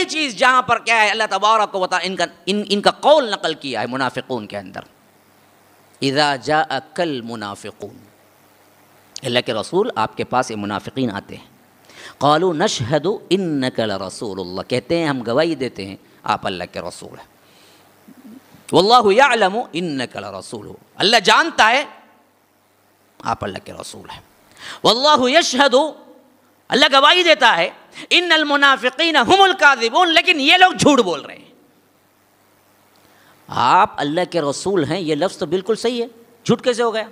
پہلی چیز جہاں پر کیا ہے اللہ تبارک و تعالی ان کا قول نقل کیا ہے منافقون کے اندر، اذا جاءک المنافقون، اللہ کے رسول آپ کے پاس یہ منافقین آتے ہیں، قالوا نشہد انک لرسول اللہ، کہتے ہیں ہم گواہی دیتے ہیں آپ اللہ کے رسول ہیں، واللہ یعلم انک لرسول، اللہ جانتا ہے آپ اللہ کے رسول ہیں، واللہ یشہد، اللہ گواہی دیتا ہے، ان المنافقین هم الکاذبون، لیکن یہ لوگ جھوٹ بول رہے ہیں۔ آپ اللہ کے رسول ہیں، یہ لفظ تو بالکل صحیح ہے، جھوٹ کیسے ہو گیا؟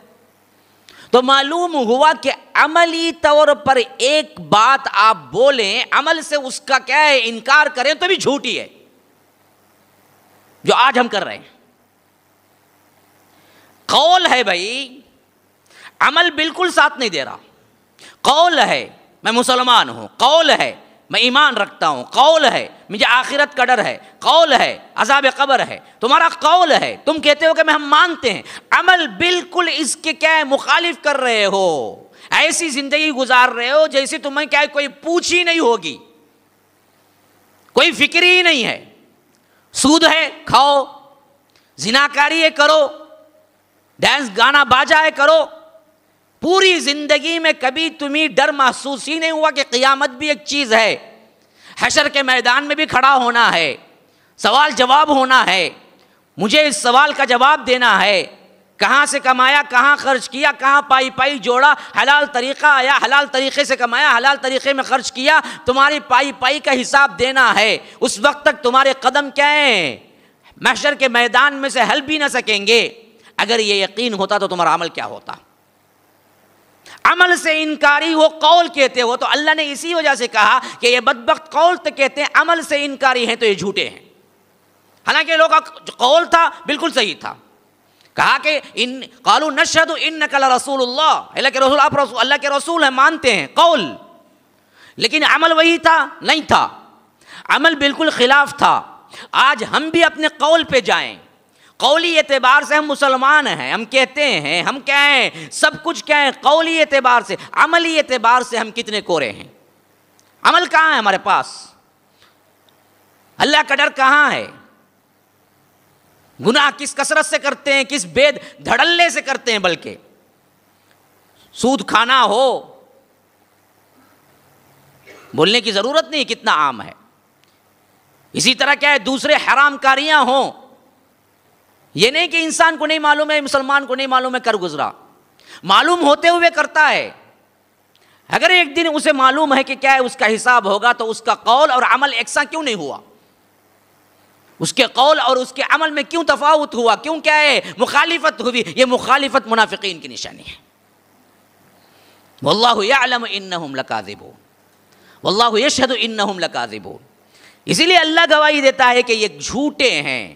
تو معلوم ہوا کہ عملی طور پر ایک بات آپ بولیں، عمل سے اس کا کیا ہے انکار کریں تو بھی جھوٹی ہے، جو آج ہم کر رہے ہیں۔ قول ہے بھائی، عمل بالکل ساتھ نہیں دے رہا، قول ہے میں مسلمان ہوں، قول ہے میں ایمان رکھتا ہوں، قول ہے مجھے آخرت کا ڈر ہے، قول ہے عذاب قبر ہے، تمہارا قول ہے، تم کہتے ہو کہ ہم مانتے ہیں، عمل بالکل اس کے کیا ہے مخالف کر رہے ہو، ایسی زندگی گزار رہے ہو جیسے تمہیں کیا ہے کوئی پوچھ ہی نہیں ہوگی، کوئی فکر ہی نہیں ہے، سود ہے کھاؤ، زناکاری ہے کرو، ڈانس گانا باجا ہے کرو، پوری زندگی میں کبھی تمہیں ڈر محسوس ہی نہیں ہوا کہ قیامت بھی ایک چیز ہے، حشر کے میدان میں بھی کھڑا ہونا ہے، سوال جواب ہونا ہے، مجھے اس سوال کا جواب دینا ہے، کہاں سے کمایا، کہاں خرچ کیا، کہاں پائی پائی جوڑا، حلال طریقہ آیا، حلال طریقے سے کمایا، حلال طریقے میں خرچ کیا، تمہاری پائی پائی کا حساب دینا ہے، اس وقت تک تمہارے قدم کیا ہیں محشر کے میدان میں سے ہل بھی نہ سکیں گے۔ اگر یہ یقین ہوتا تو تمہارا عمل کیا ہوتا؟ عمل سے انکاری وہ قول کہتے ہو، تو اللہ نے اسی وجہ سے کہا کہ یہ بدبخت قول تو کہتے ہیں، عمل سے انکاری ہیں تو یہ جھوٹے ہیں۔ حالانکہ لوگ کا قول تھا بالکل صحیح تھا، کہا کہ قالوا نشہد انک لرسول اللہ، اللہ کے رسول، آپ اللہ کے رسول ہیں، مانتے ہیں، قول، لیکن عمل وہی تھا نہیں تھا، عمل بالکل خلاف تھا۔ آج ہم بھی اپنے قول پہ جائیں، قولی اعتبار سے ہم مسلمان ہیں، ہم کہتے ہیں، ہم کیا ہیں، سب کچھ کیا ہیں قولی اعتبار سے، عملی اعتبار سے ہم کتنے کورے ہیں؟ عمل کہاں ہے ہمارے پاس؟ اللہ کا ڈر کہاں ہے؟ گناہ کس کثرت سے کرتے ہیں، کس بے دھڑلے سے کرتے ہیں، بلکہ سود کھانا ہو، بولنے کی ضرورت نہیں کتنا عام ہے، اسی طرح کیا ہے دوسرے حرام کاریاں ہوں، یہ نہیں کہ انسان کو نہیں معلوم ہے، مسلمان کو نہیں معلوم ہے، کر گزرا، معلوم ہوتے ہوئے کرتا ہے۔ اگر ایک دن اسے معلوم ہے کہ کیا ہے اس کا حساب ہوگا، تو اس کا قول اور عمل یکساں کیوں نہیں ہوا؟ اس کے قول اور اس کے عمل میں کیوں تفاوت ہوا؟ کیوں کیا ہے مخالفت ہوئی؟ یہ مخالفت منافقین کی نشانی ہے۔ واللہ یعلم انہم لکاذبون، واللہ یشہد انہم لکاذبون، اسی لیے اللہ گواہی دیتا ہے کہ یہ جھوٹے ہیں۔